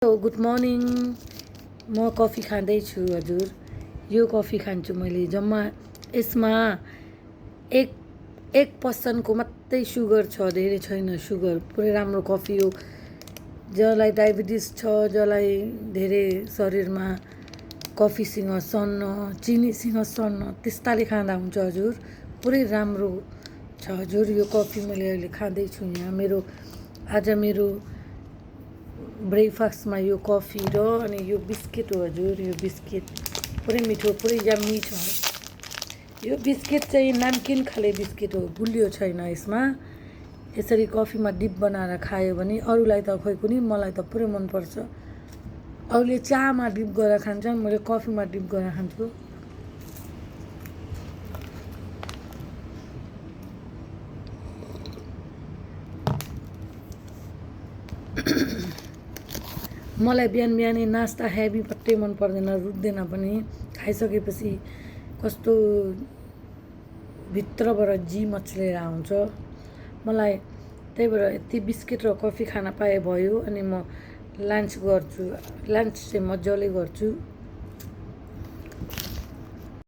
Good morning. म coffee खाँदैछु हजुर। यो कफी खान्छु मैले। जम्मा यसमा एक 1% मात्रै सुगर छ, धेरै छैन सुगर। पुरै राम्रो कफी हो। जसलाई डायबिटिज छ, जसलाई धेरै शरीरमा कफीसँग सन्न, चिनीसँग सन्न, त्यस्ताले खाँदा हुन्छ हजुर। पुरै राम्रो छ हजुर। यो कफी मैले अहिले खाँदैछु यहाँ। आज मेरो ब्रेकफास्टमा यो कफी र अनि यो बिस्किट हो हजुर। यो बिस्किट पुरै मिठो, पुरै यम्मी छ। यो बिस्किट चाहिँ नाम्किन खाले बिस्किट हो, गुलियो छैन यसमा। यसरी कफीमा डिप बनाएर खायो भने अरूलाई त खोइ कुनै, मलाई त पुरै मनपर्छ। अरूले चामा डिप गरेर खान्छन्, मैले कफीमा डिप गरेर खान्छु। मलाई बिहान बिहानै नास्ता हेभी पट्टै मन पर्दैन, रुच्दैन पनि। खाइसकेपछि कस्तो भित्रबाट जी मच्लेर आउँछ मलाई। त्यही भएर यति बिस्किट र कफी खान पाए भयो। अनि म लन्च गर्छु, लन्च चाहिँ मजाले गर्छु।